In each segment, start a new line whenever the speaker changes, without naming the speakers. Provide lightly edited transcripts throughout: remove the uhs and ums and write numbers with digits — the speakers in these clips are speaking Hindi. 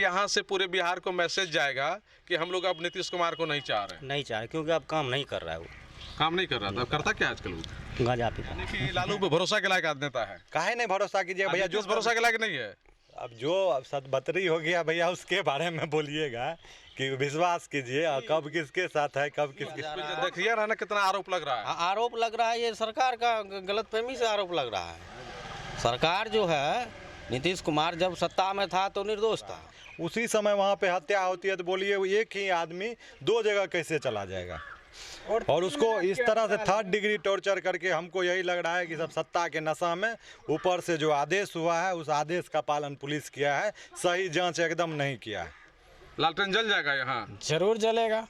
यहाँ से पूरे बिहार को मैसेज जाएगा कि हम लोग अब नीतीश कुमार को नहीं चाह रहे।
नहीं चाह रहे क्योंकि अब काम नहीं कर रहा है। वो
काम नहीं कर रहा था, अब करता क्या आजकल वो?
गांजा पीता।
कि लालू पे भरोसा के लायक नेता है।
काहे नहीं भरोसा कीजिए भैया, जो
भरोसा के लायक नहीं है।
अब जो सदबतरी हो गया भैया उसके बारे में बोलिएगा कि विश्वास कीजिए और कब किसके साथ है कब किसके।
देखिए ना कितना आरोप लग रहा है।
आरोप लग रहा है, ये सरकार का गलतफहमी से आरोप लग रहा है। सरकार जो है, नीतीश कुमार जब सत्ता में था तो निर्दोष था।
उसी समय वहाँ पे हत्या होती है तो बोलिए एक ही आदमी दो जगह कैसे चला जाएगा। और उसको इस तरह से 3rd डिग्री टॉर्चर करके, हमको यही लग रहा है कि सब सत्ता के नशा में ऊपर से जो आदेश हुआ है उस आदेश का पालन पुलिस किया है, सही जांच एकदम नहीं किया है।
लालटेन जल जाएगा यहाँ?
जरूर जलेगा।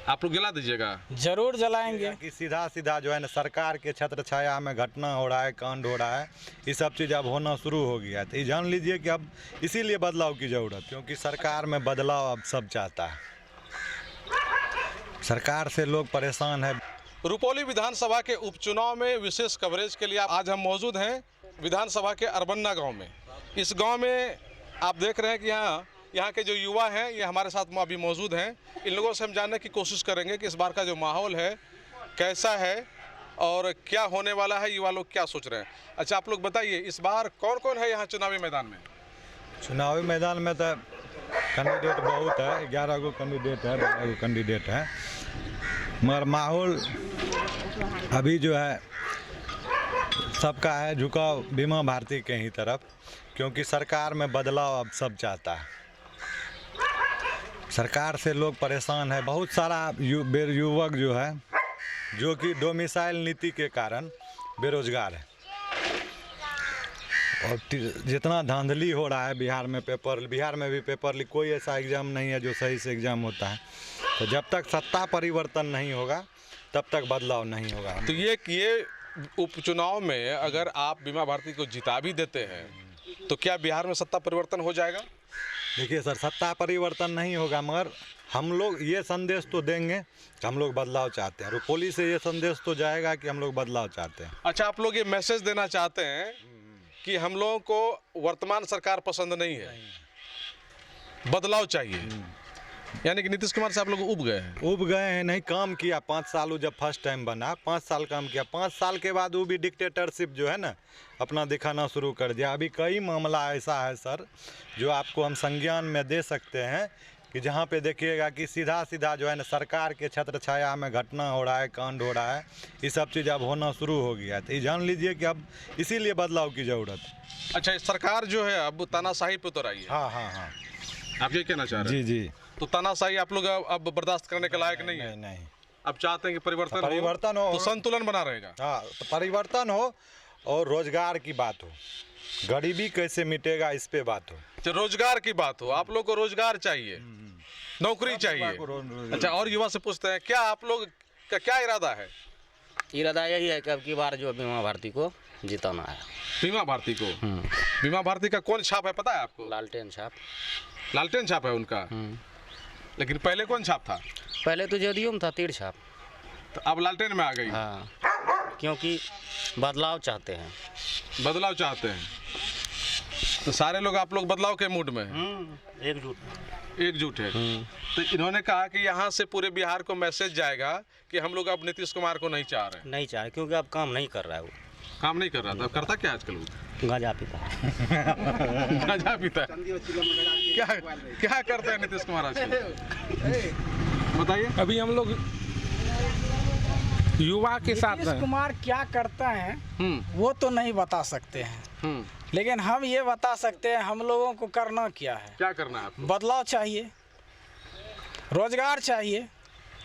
आप लोग जला दीजिएगा?
जरूर जलाएंगे।
कि सीधा सीधा जो है ना सरकार के छत्र छाया में घटना हो रहा है, कांड हो रहा है, ये सब चीज़ अब होना शुरू हो गया है। तो ये जान लीजिए कि अब इसीलिए बदलाव की ज़रूरत, क्योंकि सरकार में बदलाव अब सब चाहता है। सरकार से लोग परेशान है।
रुपौली विधानसभा के उपचुनाव में विशेष कवरेज के लिए आज हम मौजूद हैं विधानसभा के अरबन्ना गांव में। इस गांव में आप देख रहे हैं कि यहाँ के जो युवा हैं ये हमारे साथ अभी मौजूद हैं। इन लोगों से हम जानने की कोशिश करेंगे कि इस बार का जो माहौल है कैसा है और क्या होने वाला है, युवा लोग क्या सोच रहे हैं। अच्छा, आप लोग बताइए इस बार कौन कौन है यहाँ चुनावी मैदान में?
चुनावी मैदान में तो कैंडिडेट बहुत है, 11 गो कैंडिडेट है, 12 गो कैंडिडेट है, मगर माहौल अभी जो है सबका है झुकाव बीमा भारती के ही तरफ, क्योंकि सरकार में बदलाव अब सब चाहता है। सरकार से लोग परेशान है। बहुत सारा युवक जो है जो कि डोमिसाइल नीति के कारण बेरोजगार है। और जितना धांधली हो रहा है बिहार में भी पेपर लीक, कोई ऐसा एग्ज़ाम नहीं है जो सही से एग्ज़ाम होता है। तो जब तक सत्ता परिवर्तन नहीं होगा तब तक बदलाव नहीं होगा।
तो ये उपचुनाव में अगर आप बीमा भारती को जिता भी देते हैं तो क्या बिहार में सत्ता परिवर्तन हो जाएगा?
देखिए सर, सत्ता परिवर्तन नहीं होगा, मगर हम लोग ये संदेश तो देंगे कि हम लोग बदलाव चाहते हैं। रुपौली से ये संदेश तो जाएगा कि हम लोग बदलाव चाहते हैं।
अच्छा, आप लोग ये मैसेज देना चाहते हैं कि हम लोगों को वर्तमान सरकार पसंद नहीं है, बदलाव चाहिए। यानी कि नीतीश कुमार से आप लोग उब गए हैं।
नहीं, काम किया 5 साल। जब फर्स्ट टाइम बना 5 साल काम किया, 5 साल के बाद वो भी डिक्टेटरशिप जो है ना अपना दिखाना शुरू कर दिया। अभी कई मामला ऐसा है सर जो आपको हम संज्ञान में दे सकते हैं कि जहाँ पे देखिएगा कि सीधा सीधा जो है ना सरकार के छत्र छाया में घटना हो रहा है, कांड हो रहा है, ये सब चीज़ अब होना शुरू हो गया है। तो ये जान लीजिए कि अब इसीलिए बदलाव की ज़रूरत है।
अच्छा, सरकार जो है अब तानाशाही पे उतर आई है।
हाँ,
आप ये कहना चाह रहे हैं?
जी।
तो तानाशाही आप लोग अब बर्दाश्त करने के लायक नहीं है?
नहीं।
अब चाहते हैं कि परिवर्तन
हो
तो संतुलन बना रहेगा।
हाँ, तो परिवर्तन हो और रोजगार की बात हो, गरीबी कैसे मिटेगा इस पे बात हो।
तो रोजगार की बात हो, आप लोग को रोजगार चाहिए, नौकरी चाहिए। अच्छा, और युवा से पूछते हैं क्या आप लोग का क्या इरादा है?
इरादा यही है कि अब की बार जो बीमा भारती को जिताना है।
बीमा भारती को? बीमा भारती का कौन छाप है पता है आपको?
लालटेन छाप।
लालटेन छाप है उनका? लेकिन पहले कौन छाप था?
पहले तो जदयू में था तीर छाप,
तो अब लालटेन में आ गई।
हाँ, क्योंकि बदलाव चाहते हैं।
बदलाव चाहते हैं तो सारे लोग आप लोग बदलाव के मूड में हैं। एकजुट है। तो इन्होंने कहा कि यहाँ से पूरे बिहार को मैसेज जाएगा कि हम लोग अब नीतीश कुमार को नहीं चाह रहे।
नहीं चाह रहे क्योंकि अब काम नहीं कर रहा है। वो
काम नहीं कर रहा था, अब करता क्या आजकल वो?
गांजा पीता।
गांजा पीता है। क्या करते हैं नीतीश कुमार आजकल, बताइए?
अभी हम लोग युवा के साथ
नीतीश कुमार क्या करता है वो तो नहीं बता सकते हैं, लेकिन हम ये बता सकते हैं हम लोगों को करना क्या है।
क्या करना है आपको?
बदलाव चाहिए, रोजगार चाहिए।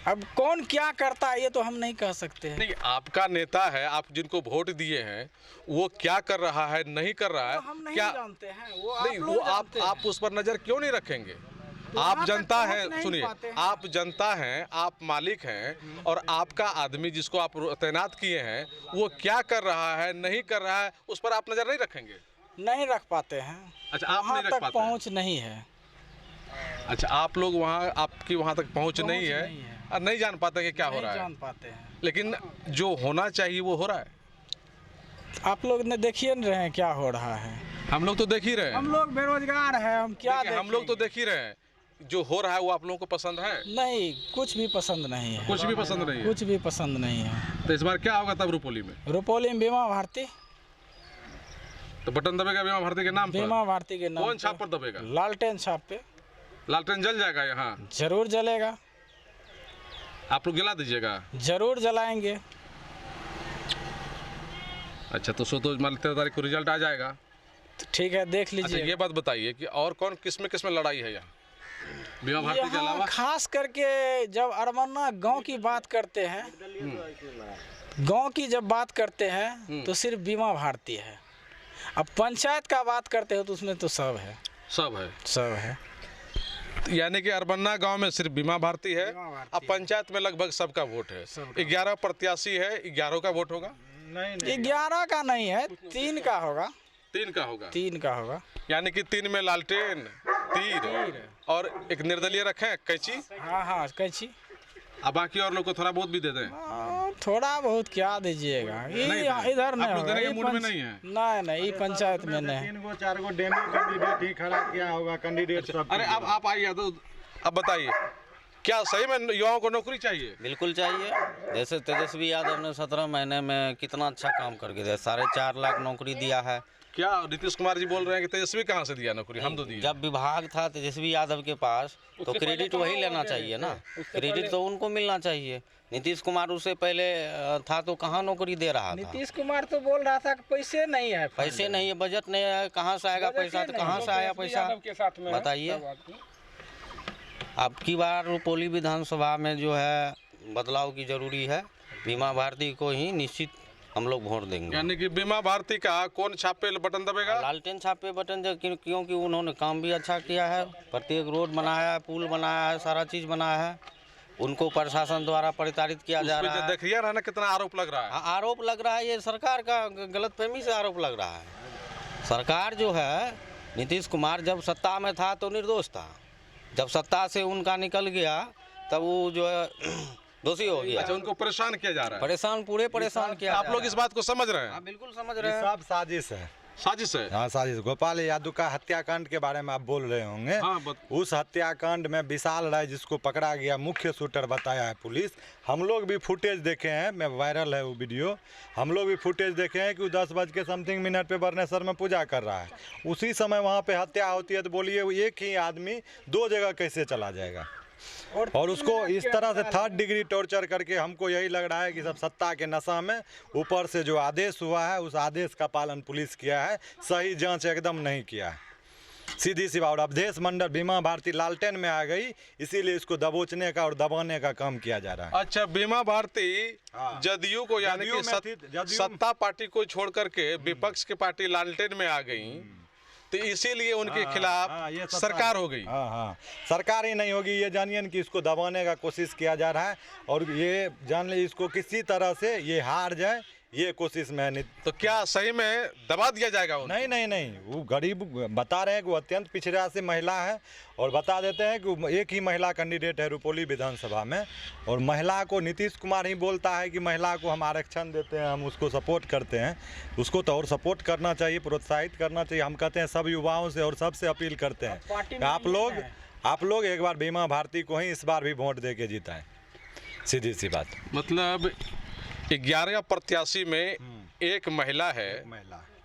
अब कौन क्या करता है ये तो हम नहीं कह सकते हैं।
नहीं, आपका नेता है, आप जिनको वोट दिए हैं वो क्या कर रहा है नहीं कर रहा है,
तो हम नहीं
क्या
जानते हैं, वो
नहीं, वो आप उस पर नजर क्यों नहीं रखेंगे? आप जनता हैं, सुनिए, आप जनता हैं, आप मालिक हैं, और आपका आदमी जिसको आप तैनात किए हैं वो क्या कर रहा है नहीं कर रहा है उस पर आप नजर नहीं रखेंगे?
नहीं रख पाते हैं।
अच्छा, आप नहीं रख
तक
पाते?
पहुंच नहीं है।
अच्छा, आप लोग वहाँ, आपकी वहाँ तक पहुँच नहीं है और नहीं जान पाते कि क्या हो रहा है।
जान पाते हैं,
लेकिन जो होना चाहिए वो हो रहा है।
आप लोग ने देखिए नहीं रहे हैं क्या हो रहा है।
हम लोग तो देख ही रहे हैं।
हम लोग बेरोजगार हैं, हम क्या
देखिए, हम लोग तो देख ही रहे हैं। जो हो रहा है वो आप लोगों को पसंद है?
नहीं, कुछ भी पसंद नहीं है,
कुछ भी पसंद नहीं है।
कुछ भी पसंद नहीं है।
तो इस बार क्या होगा तब रुपौली में?
रुपौली में बीमा भारती,
तो बटन दबेगा बीमा भारती के नाम पर?
बीमा भारती के नाम
कौन
पे।
छाप पर दबेगा?
लालटेन छाप पे
लालटेन जल जाएगा यहाँ?
जरूर जलेगा,
आप लोग जला दीजिएगा?
जरूर जलाएंगे।
अच्छा, तो 13 तारीख को रिजल्ट आ जाएगा।
तो ठीक है, देख
अच्छा,
लीजिए।
ये बात बताइए कि और कौन किस में लड़ाई है यहाँ बीमा भारती के
यहाँ
अलावा?
खास करके जब अरमन्ना गांव की बात करते हैं, गांव की जब बात करते हैं तो सिर्फ बीमा भारती है। अब पंचायत का बात करते हो तो उसमें तो सब है,
सब है।
सब है।
यानी कि अरबन्ना गांव में सिर्फ बीमा भारती है।
बीमा भारती
अब पंचायत में लगभग सबका वोट है। 11 प्रत्याशी है, 11 का वोट होगा?
नहीं
11 का नहीं है, 3 का होगा।
3 का होगा।
3 का होगा।
यानी कि 3 में लालटेन, तीर और एक निर्दलीय रखें, कैंची।
हाँ, कैंची।
अब बाकी और लोग को थोड़ा बहुत भी दे दें।
थोड़ा बहुत क्या दीजिएगा, ये इधर नहीं
आप लोग
होगा।
देने के
ये
मूड में नहीं है?
नहीं, ये पंचायत में नहीं।
3 गो 4 गो डेमी कैंडिडेट ही खड़ा किया होगा, कैंडिडेट सब।
अरे अब आप आइए, तो अब बताइए, क्या सही में युवाओं को नौकरी चाहिए?
बिल्कुल चाहिए। जैसे तेजस्वी यादव ने 17 महीने में कितना अच्छा काम करके दिया, 4.5 लाख नौकरी दिया है।
क्या नीतीश कुमार जी बोल रहे हैं कि तेजस्वी कहाँ से दिया नौकरी? हम तो दिए।
जब विभाग था तेजस्वी यादव के पास तो क्रेडिट वही लेना चाहिए ना, क्रेडिट तो उनको मिलना चाहिए। नीतीश कुमार उससे पहले था तो कहाँ नौकरी दे रहा था?
नीतीश कुमार तो बोल रहा था कि पैसे नहीं है,
पैसे नहीं है, बजट नहीं है, कहाँ से आएगा पैसा? तो कहाँ से आया पैसा बताइए। अब की बार रुपौली विधानसभा में जो है बदलाव की जरूरी है। बीमा भारती को ही निश्चित हम लोग वोट देंगे।
यानी कि बीमा भारती का कौन छाप पे बटन दबेगा?
लालटेन छाप पे बटन क्योंकि उन्होंने काम भी अच्छा किया है, प्रत्येक रोड बनाया है, पुल बनाया है, सारा चीज़ बनाया है। उनको प्रशासन द्वारा प्रताड़ित किया जा रहा है।
देखिए ना कितना आरोप लग रहा है।
आरोप लग रहा है, ये सरकार का गलतफहमी से आरोप लग रहा है। सरकार जो है, नीतीश कुमार जब सत्ता में था तो निर्दोष था, जब सत्ता से उनका निकल गया तब वो जो है दोषी हो गया।
अच्छा, उनको परेशान किया जा रहा है?
परेशान किया।
आप लोग इस बात को समझ रहे हैं?
हाँ, बिल्कुल समझ रहे हैं।
सब साजिश है।
साजिश है?
हाँ, साजिश। गोपाल यादव का हत्याकांड के बारे में आप बोल रहे होंगे।
हाँ,
उस हत्याकांड में विशाल राय जिसको पकड़ा गया, मुख्य शूटर बताया है पुलिस। हम लोग भी फुटेज देखे हैं, मैं वायरल है वो वीडियो। हम लोग भी फुटेज देखे हैं कि वो 10:समथिंग पे बरनेसर में पूजा कर रहा है। उसी समय वहाँ पे हत्या होती है, तो बोलिए वो एक ही आदमी 2 जगह कैसे चला जाएगा? और उसको इस तरह से 3rd डिग्री टॉर्चर करके, हमको यही लग रहा है कि सब सत्ता के नशा में ऊपर से जो आदेश हुआ है उस आदेश का पालन पुलिस किया है, सही जांच एकदम नहीं किया है, सीधी सी बात। और अवधेश मंडल बीमा भारती लालटेन में आ गई, इसीलिए इसको दबोचने का और दबाने का काम किया जा रहा है।
अच्छा, बीमा भारती जदयू को, यानी कि सत्ता पार्टी को छोड़ करके विपक्ष की पार्टी लालटेन में आ गई, तो इसीलिए उनके खिलाफ
ये
सरकार हो गई।
हाँ, सरकार ही नहीं होगी, ये जानिए कि इसको दबाने का कोशिश किया जा रहा है। और ये जान ले, इसको किसी तरह से ये हार जाए, ये कोशिश में नहीं।
तो क्या सही में दबा दिया जाएगा उनको?
नहीं, वो गरीब बता रहे हैं कि वो अत्यंत पिछड़ा से महिला है, और बता देते हैं कि एक ही महिला कैंडिडेट है रुपौली विधानसभा में, और महिला को नीतीश कुमार ही बोलता है कि महिला को हम आरक्षण देते हैं, हम उसको सपोर्ट करते हैं। उसको तो और सपोर्ट करना चाहिए, प्रोत्साहित करना चाहिए। हम कहते हैं सब युवाओं से और सबसे अपील करते हैं कि आप लोग एक बार बीमा भारती को ही इस बार भी वोट दे के जीताएं। सीधी सी बात।
मतलब 11 प्रत्याशी में एक महिला है।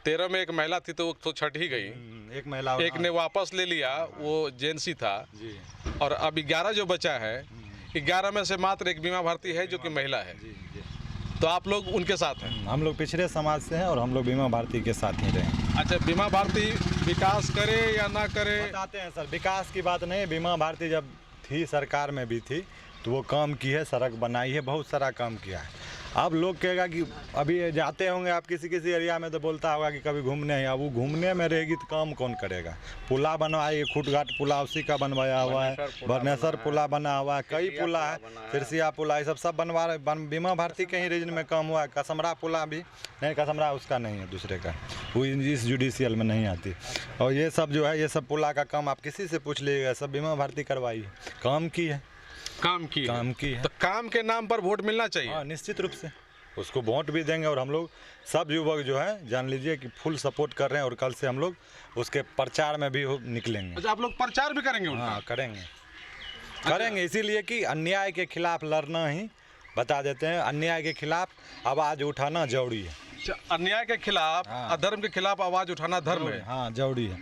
13 में एक महिला थी तो वो तो छट ही गई।
एक महिला,
एक ने वापस ले लिया, वो जेंसी था जी। और अब 11 जो बचा है, 11 में से मात्र एक बीमा भारती है जो कि महिला है जी। तो आप लोग उनके साथ हैं?
हम लोग पिछड़े समाज से हैं और हम लोग बीमा भारती के साथ ही रहें।
अच्छा, बीमा भारती विकास करे या ना करे?
बताते हैं सर, विकास की बात नहीं। बीमा भारती जब थी, सरकार में भी थी, तो वो काम की है, सड़क बनाई है, बहुत सारा काम किया है। अब लोग कहेगा कि अभी जाते होंगे आप किसी एरिया में, तो बोलता होगा कि कभी घूमने हैं। अब वो घूमने में रहेगी तो काम कौन करेगा? पुला बनवाई, खुटघाट पुला उसी का बनवाया हुआ है, बरनेसर पुला बना हुआ है, कई पुला है, सिरसिया पुला, ये सब बनवा रहे। बीमा भारती के ही रीजन में काम हुआ है। कसमरा पुला भी नहीं, कसमरा उसका नहीं है, दूसरे का, वो इस जुडिशियल में नहीं आती। और ये सब जो है, ये सब पुला का काम आप किसी से पूछ लीजिएगा, सब बीमा भारती करवाई है, काम की है।
काम की है।
है।
तो काम के नाम पर वोट मिलना चाहिए।
हाँ, निश्चित रूप से उसको वोट भी देंगे। और हम लोग सब युवक जो है जान लीजिए कि फुल सपोर्ट कर रहे हैं और कल से हम लोग उसके प्रचार में भी निकलेंगे।
अच्छा, आप लोग प्रचार भी करेंगे उनका?
हाँ करेंगे इसीलिए कि अन्याय के खिलाफ लड़ना ही बता देते हैं, अन्याय के खिलाफ आवाज़ उठाना जरूरी है।
अच्छा, अन्याय के खिलाफ, अधर्म के खिलाफ आवाज़ उठाना धर्म है।
हाँ जरूरी है,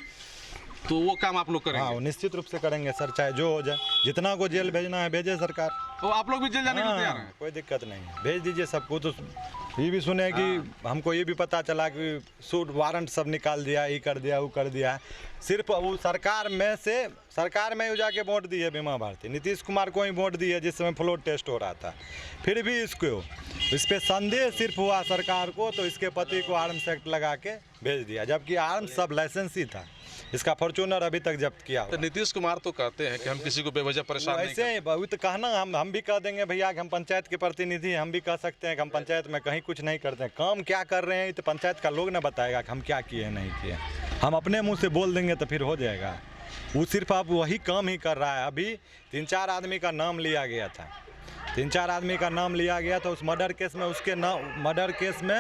तो वो काम आप लोग करेंगे?
हाँ वो निश्चित रूप से करेंगे सर, चाहे जो हो जाए, जितना को जेल भेजना है भेजे सरकार।
तो आप लोग भी जेल जाने के लिए तैयार हैं?
कोई दिक्कत नहीं है, भेज दीजिए सबको। तो ये भी सुने कि हमको ये भी पता चला कि सूट वारंट सब निकाल दिया, ये कर दिया वो कर दिया। सिर्फ वो सरकार में जाके वोट दी है बीमा भारती, नीतीश कुमार को ही वोट दी है जिस समय फ्लोर टेस्ट हो रहा था। फिर भी इस पर संदेह सिर्फ हुआ सरकार को, तो इसके पति को आर्म्स एक्ट लगा के भेज दिया, जबकि आर्म्स सब लाइसेंस ही था। इसका फॉर्च्यूनर अभी तक जब्त किया।
तो नीतीश कुमार तो कहते हैं कि हम किसी को बेवजह परेशान नहीं करते।
ऐसे ही तो कहना हम भी कह देंगे भैया कि हम पंचायत के प्रतिनिधि हैं, हम भी कह सकते हैं कि हम पंचायत में कहीं कुछ नहीं करते हैं। काम क्या कर रहे हैं तो पंचायत का लोग ना बताएगा कि हम क्या किए नहीं किए। हम अपने मुंह से बोल देंगे तो फिर हो जाएगा। वो सिर्फ अब वही काम ही कर रहा है। अभी 3-4 आदमी का नाम लिया गया था, 3-4 आदमी का नाम लिया गया था उस मर्डर केस में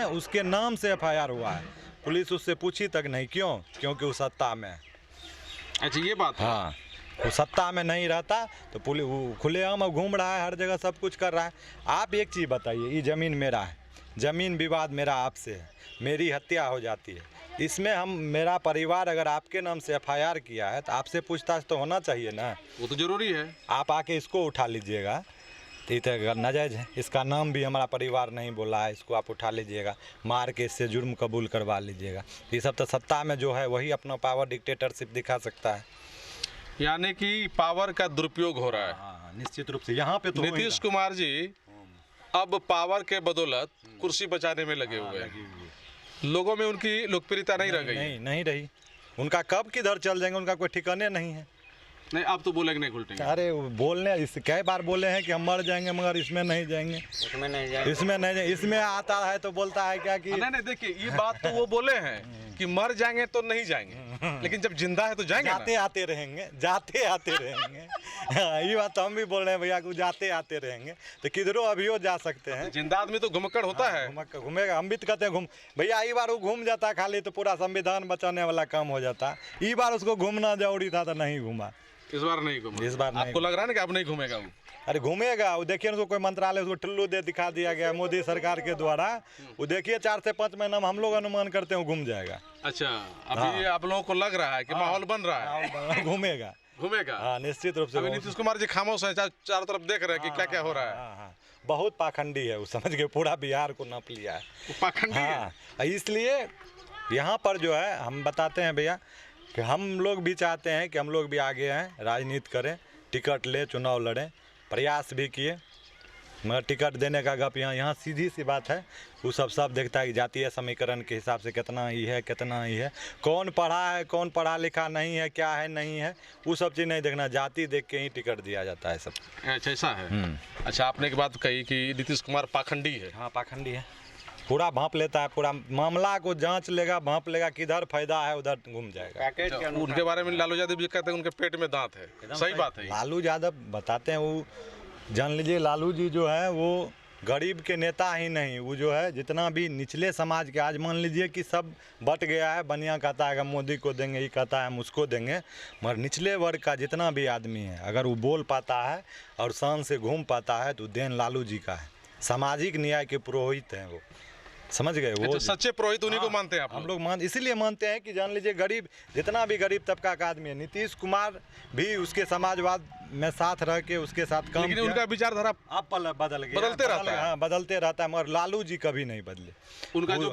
उसके नाम से FIR हुआ है। पुलिस उससे पूछी तक नहीं, क्योंकि वो सत्ता में।
अच्छा, ये बात है।
हाँ, वो सत्ता में नहीं रहता तो पुलिस खुलेआम अब घूम रहा है, हर जगह सब कुछ कर रहा है। आप एक चीज़ बताइए, ये ज़मीन मेरा है, ज़मीन विवाद मेरा आपसे है, मेरी हत्या हो जाती है, इसमें मेरा परिवार अगर आपके नाम से FIR किया है तो आपसे पूछताछ तो होना चाहिए ना।
वो तो जरूरी है। आप
आके इसको उठा लीजिएगा तो ये नाजायज़ है। इसका नाम भी हमारा परिवार नहीं बोला है, इसको आप उठा लीजिएगा, मार के इससे जुर्म कबूल करवा लीजिएगा। ये सब तो सत्ता में जो है वही अपना पावर डिक्टेटरशिप दिखा सकता है।
यानी कि पावर का दुरुपयोग हो रहा है।
हाँ, निश्चित रूप से यहाँ पे तो
नीतीश कुमार जी अब पावर के बदौलत कुर्सी बचाने में लगे हुए हैं। लोगों में उनकी लोकप्रियता नहीं रह गई।
नहीं रही। उनका कब किधर चल जाएंगे उनका कोई ठिकाने नहीं है।
नहीं, आप तो बोलेंगे नहीं घुलटेंगे।
अरे बोलने कई बार बोले हैं कि हम मर जाएंगे, मगर इसमें नहीं जाएंगे, इसमें आता है तो बोलता है क्या कि
नहीं, देखिए ये बात तो वो बोले हैं कि मर जाएंगे तो नहीं जाएंगे, लेकिन जब जिंदा है तो जाएंगे,
जाते आते रहेंगे। ये बात तो हम भी बोल रहे हैं भैया, जाते आते रहेंगे तो किधरों अभी जा सकते हैं।
जिंदा आदमी तो घुमक्कड़ होता है,
घूमेगा। हम भी कहते हैं घूम भैया, ये बार वो घूम जाता खाली तो पूरा संविधान बचाने वाला काम हो जाता। ये बार उसको घूमना जरूरी था तो नहीं घूमा।
इस बार नहीं घूमा।
इस बार नहीं।
आपको लग रहा है ना कि अब नहीं घूमेगा वो?
अरे घूमेगा वो, देखिए उसको कोई मंत्रालय उसको टुल्लू दे दिखा दिया गया मोदी सरकार के द्वारा। वो देखिए 4 से 5 महीना में हम लोग अनुमान करते हैं घूम जाएगा।
अच्छा, अभी आप लोगों को लग रहा है कि माहौल बन रहा है,
घूमेगा।
हाँ,
निश्चित रूप से।
अभी नीतीश कुमार जी खामोश हैं, चारों तरफ देख रहे हैं कि क्या क्या हो रहा है।
बहुत पाखंडी है वो, समझ के पूरा बिहार को नाप लिया है।
पाखंडी है।
इसलिए यहाँ पर जो है हम बताते हैं भैया कि हम लोग भी चाहते हैं कि हम लोग भी आगे आएँ, राजनीति करें, टिकट ले, चुनाव लड़ें, प्रयास भी किए, मगर टिकट देने का गप यहाँ सीधी सी बात है। वो सब देखता है कि जातीय समीकरण के हिसाब से कितना ही है, कौन पढ़ा है, कौन पढ़ा लिखा नहीं है, क्या है नहीं है, वो सब चीज़ नहीं देखना, जाति देख के ही टिकट दिया जाता है सब।
अच्छा, ऐसा है। अच्छा, आपने एक बात कही कि नीतीश कुमार पाखंडी है।
हाँ, पाखंडी है, पूरा भांप लेता है, पूरा मामला को जांच लेगा, भांप लेगा, किधर फायदा है उधर घूम जाएगा।
उनके बारे में लालू यादव जी कहते हैं उनके पेट में दांत है, सही बात है।
लालू यादव बताते हैं, वो जान लीजिए लालू जी जो है वो गरीब के नेता ही नहीं, वो जो है जितना भी निचले समाज के, आज मान लीजिए कि सब बट गया है, बनिया कहता है कि मोदी को देंगे, ये कहता है हम उसको देंगे, मगर निचले वर्ग का जितना भी आदमी है अगर वो बोल पाता है और शान से घूम पाता है तो देन लालू जी का है। सामाजिक न्याय के पुरोहित हैं वो, समझ गए। वो
अच्छा, सच्चे पुरोहित उन्हीं को मानते हैं आप?
हम लोग इसीलिए मानते हैं कि जान लीजिए गरीब, जितना भी गरीब तबका का आदमी है, नीतीश कुमार भी उसके समाजवाद में साथ रह के उसके साथ काम किया।
उनका विचारधारा
अब बदल गया, बदलते रहता है, मगर लालू जी कभी नहीं बदले।
उनका जो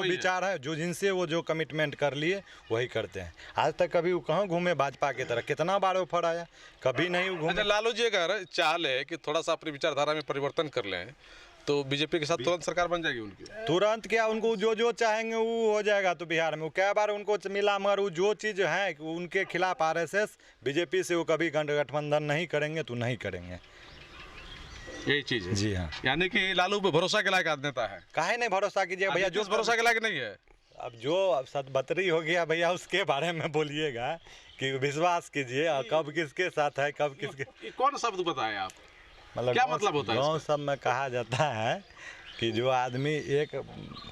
विचार है, जो जिनसे वो जो कमिटमेंट कर लिए वही करते हैं। आज तक कभी वो कहाँ घूमे भाजपा की तरह, कितना बार ऑफर आया, कभी नहीं घूमे।
अच्छा, लालू जी अगर चाह ले कि थोड़ा सा अपनी विचारधारा में परिवर्तन कर लें तो बीजेपी के साथ तुरंत सरकार बन जाएगी उनकी?
तुरंत क्या, उनको जो चाहेंगे वो हो जाएगा। तो बिहार में वो कई बार उनको मिला, मगर वो जो चीज़ है उनके खिलाफ आरएसएस बीजेपी से वो कभी गठबंधन नहीं करेंगे, तो नहीं करेंगे।
यही चीज़ है।
जी हाँ,
यानी कि लालू पे भरोसा के लायक नेता है।
काहे नहीं भरोसा कीजिए भैया, जो
भरोसा के लायक नहीं है।
अब जो सतबतरी हो गया भैया उसके बारे में बोलिएगा कि विश्वास कीजिए, कब किसके साथ है, कब किसके।
कौन शब्द बताए आप,
मतलब
क्या मतलब होता है?
गाँव सब में कहा जाता है कि जो आदमी एक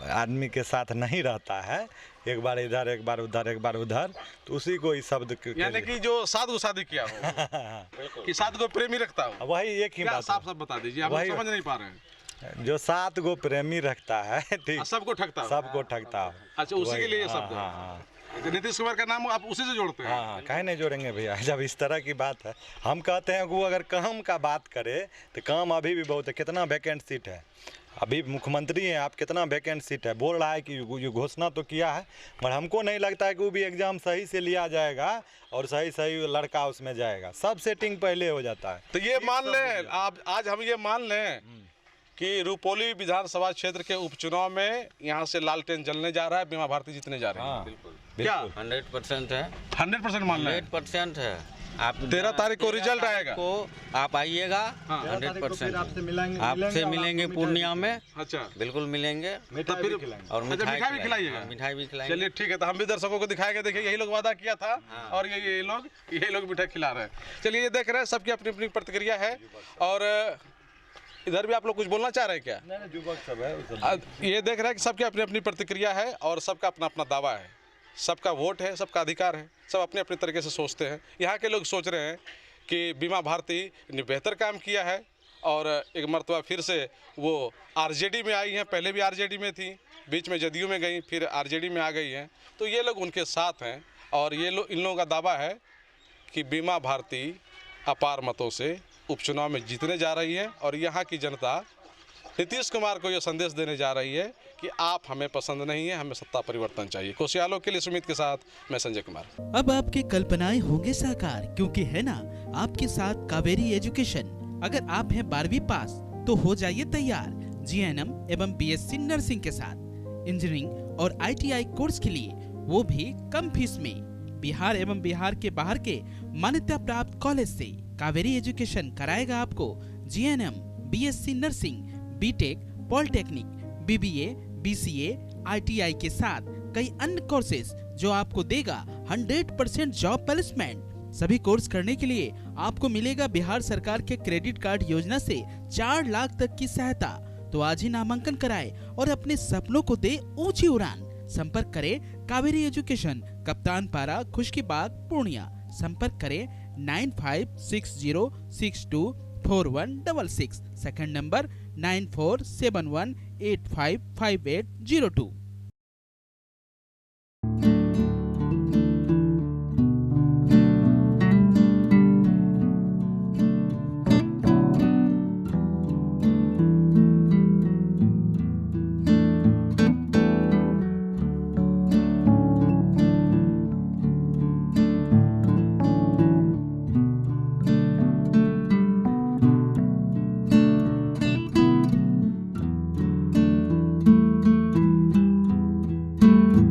आदमी के साथ नहीं रहता है, एक बार इधर एक बार उधर एक बार उधर, तो उसी को इस शब्द
यानी कि जो 7 गो शादी किया हो कि 7 गो प्रेमी रखता हो,
वही एक ही
क्या
बात
साफ साफ बता दीजिए, आप लोग
वही-
समझ नहीं पा रहे हैं।
जो 7 गो प्रेमी रखता है, ठीक,
सबको ठगता हो।
सबको ठगता हो।
अच्छा, उसी के
वही,
लिए ये
हाँ,
शब्द है।
हाँ, हाँ।
तो नीतीश कुमार का नाम आप उसी से जोड़ते हैं।
हाँ, काहे नहीं जोड़ेंगे भैया, जब इस तरह की बात है। हम कहते हैं कि वो अगर काम का बात करे तो काम अभी भी बहुत है। कितना वैकेंट सीट है, अभी मुख्यमंत्री हैं आप, कितना वैकेंट सीट है, बोल रहा है कि ये घोषणा तो किया है, मगर हमको नहीं लगता है कि वो भी एग्ज़ाम सही से लिया जाएगा और सही सही लड़का उसमें जाएगा। सब सेटिंग पहले हो जाता है।
तो ये मान लें, आप आज हम ये मान लें कि रुपौली विधानसभा क्षेत्र के उपचुनाव में यहाँ से लालटेन जलने जा रहा है, बीमा भारती जीतने जा रहे हैं।
हाँ,
क्या
100% है,
100% मान लें?
100% है। आप
13 तारीख को रिजल्ट आएगा।
को आप आइएगा,
हाँ।
100%
आपसे मिलेंगे,
आपसे मिलेंगे पूर्णिया में,
अच्छा,
बिल्कुल मिलेंगे।
तो फिर
और
अच्छा,
मिठाई
मिठाई भी खिलाइएगा?
मिठाई भी खिलाएंगे।
चलिए ठीक है, तो हम भी दर्शकों को दिखाएंगे। देखिए यही लोग वादा किया था और यही लोग मिठाई खिला रहे हैं। चलिए ये देख रहे हैं, सबकी अपनी अपनी प्रतिक्रिया है। और इधर भी आप लोग कुछ बोलना चाह रहे हैं क्या?
युवक सब है,
ये देख रहे हैं कि सबकी अपनी अपनी प्रतिक्रिया है और सबका अपना अपना दावा है, सबका वोट है, सबका अधिकार है, सब अपने अपने तरीके से सोचते हैं। यहाँ के लोग सोच रहे हैं कि बीमा भारती ने बेहतर काम किया है और एक मरतबा फिर से वो आरजेडी में आई हैं। पहले भी आरजेडी में थी, बीच में जदयू में गई, फिर आरजेडी में आ गई हैं, तो ये लोग उनके साथ हैं। और इन लोगों का दावा है कि बीमा भारती अपार मतों से उपचुनाव में जीतने जा रही है और यहाँ की जनता नीतीश कुमार को ये संदेश देने जा रही है कि आप हमें पसंद नहीं है, हमें सत्ता परिवर्तन चाहिए। कोसियालों के लिए सुमित के साथ मैं संजय कुमार।
अब आपकी कल्पनाएं होंगे साकार, क्योंकि है ना आपके साथ कावेरी एजुकेशन। अगर आप हैं 12वीं पास तो हो जाइए तैयार GNM एवं BSc नर्सिंग के साथ इंजीनियरिंग और ITI कोर्स के लिए, वो भी कम फीस में। बिहार एवं बिहार के बाहर के मान्यता प्राप्त कॉलेज से कावेरी एजुकेशन कराएगा आपको GNM, BSc nursing, BTech, polytechnic, BBA, BCA, ITI के साथ कई अन्य कोर्सेज जो आपको देगा 100% जॉब प्लेसमेंट। सभी कोर्स करने के लिए आपको मिलेगा बिहार सरकार के क्रेडिट कार्ड योजना से 4 लाख तक की सहायता। तो आज ही नामांकन कराएं और अपने सपनों को दे ऊंची उड़ान। संपर्क करें कावेरी एजुकेशन, कप्तान पारा, खुशकीबाग, पूर्णिया। संपर्क करें 9560624166। Second number 9471855802।